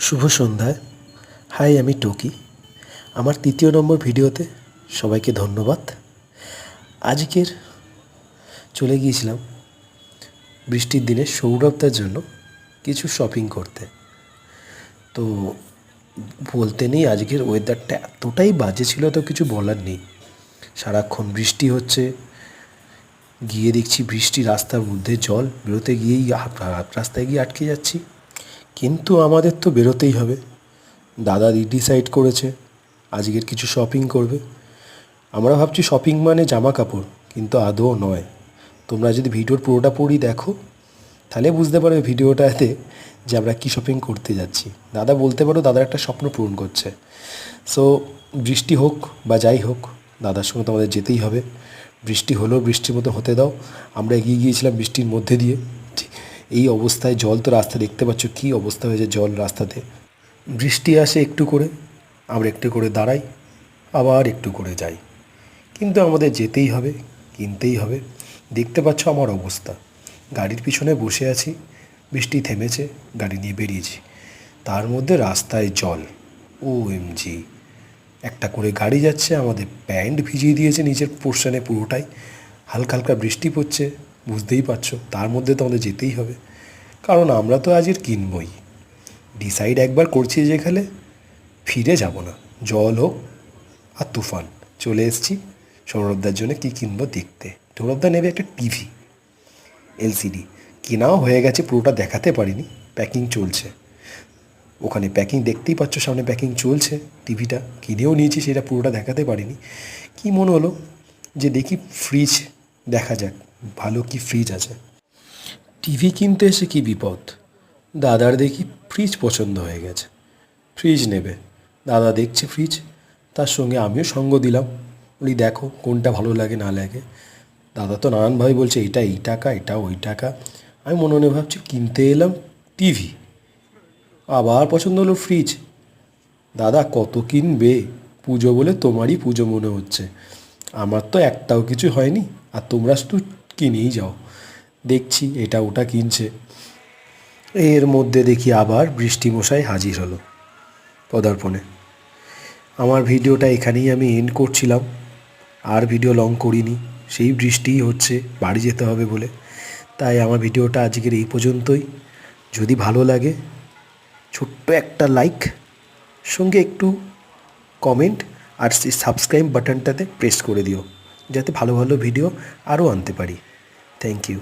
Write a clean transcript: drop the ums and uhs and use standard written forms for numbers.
শুভ সন্ধ্যায়। হাই, আমি টকি। আমার ৩য় নম্বর ভিডিওতে সবাইকে ধন্যবাদ। আজকের চলে গিয়েছিলাম বৃষ্টির দিনে সৌরভদার জন্য কিছু শপিং করতে। তো বলতে নেই, আজকের ওয়েদারটা এতটাই বাজে ছিল তো কিছু বলার নেই। সারাক্ষণ বৃষ্টি হচ্ছে, গিয়ে দেখছি বৃষ্টি রাস্তার মধ্যে জল, বেরোতে গিয়েই রাস্তায় গিয়ে আটকে যাচ্ছি। কিন্তু আমাদের তো বেরোতেই হবে। দাদা ডিসাইড করেছে আজকের কিছু শপিং করবে। আমরা ভাবছি শপিং মানে জামা কাপড়, কিন্তু আদৌ নয়। তোমরা যদি ভিডিওর পুরোটা দেখো তাহলে বুঝতে পারবে ভিডিওটাতে যে আমরা কী শপিং করতে যাচ্ছি। দাদা বলতে পারো দাদার একটা স্বপ্ন পূরণ করছে। সো বৃষ্টি হোক বা যাই হোক, দাদার সঙ্গে তো আমাদের যেতেই হবে। বৃষ্টি হলেও বৃষ্টির মতো হতে দাও। আমরা এগিয়ে গিয়েছিলাম বৃষ্টির মধ্যে দিয়ে। এই অবস্থায় জল তো রাস্তা দেখতে পাচ্ছ কী অবস্থা হয়েছে জল রাস্তাতে। বৃষ্টি আসে একটু করে, আমরা একটু করে দাঁড়াই, আবার একটু করে যাই, কিন্তু আমাদের যেতেই হবে, কিনতেই হবে। দেখতে পাচ্ছ আমার অবস্থা, গাড়ির পিছনে বসে আছি, বৃষ্টি থেমেছে, গাড়ি নিয়ে বেরিয়েছি, তার মধ্যে রাস্তায় জল। OMG! একটা করে গাড়ি যাচ্ছে, আমাদের প্যান্ট ভিজিয়ে দিয়েছে নিচের পোর্শনে পুরোটাই। হালকা হালকা বৃষ্টি পড়ছে, বুঝতেই পারছো। তার মধ্যে তো আমাদের যেতেই হবে, কারণ আমরা তো আজকের কিনবই। ডিসাইড একবার করছি যেখানে ফিরে যাব না, জল হোক আর তুফান। চলে এসেছি সৌরভদার জন্য কী কিনবো দেখতে। সৌরভদা নেবে একটা টিভি LCD, কেনাও হয়ে গেছে, পুরোটা দেখাতে পারিনি, প্যাকিং চলছে। ওখানে প্যাকিং দেখতেই পাচ্ছ, সামনে প্যাকিং চলছে। টিভিটা কিনেও নিয়েছি, সেটা পুরোটা দেখাতে পারিনি। কি মনে হলো যে দেখি ফ্রিজ দেখা যাক, ভালো কি ফ্রিজ আছে। টিভি কিনতে এসে কি বিপদ, দাদার দেখি ফ্রিজ পছন্দ হয়ে গেছে, ফ্রিজ নেবে। দাদা দেখছে ফ্রিজ, তার সঙ্গে আমিও সঙ্গ দিলাম, বলি দেখো কোনটা ভালো লাগে না লাগে। দাদা তো নানানভাবে বলছে এটা এই টাকা, এটা ওই টাকা। আমি মনে মনে ভাবছি কিনতে এলাম টিভি, আবার পছন্দ হলো ফ্রিজ। দাদা কত কিনবে, পুজো বলে তোমারই পুজো মনে হচ্ছে, আমার তো একটাও কিছু হয়নি, আর তোমরা শুধু কিনেই যাও। দেখছি এটা ওটা কিনছে, এর মধ্যে দেখি আবার বৃষ্টিমশাই হাজির হলো পদার্পণে। আমার ভিডিওটা এখানেই আমি এন্ড করছিলাম, আর ভিডিও লং করিনি, সেই বৃষ্টিই হচ্ছে, বাড়ি যেতে হবে বলে। তাই আমার ভিডিওটা আজকের এই পর্যন্তই। যদি ভালো লাগে ছোট্ট একটা লাইক, সঙ্গে একটু কমেন্ট, আর সেই সাবস্ক্রাইব বাটনটাতে প্রেস করে দিও, যাতে ভালো ভালো ভিডিও আরও আনতে পারি। Thank you.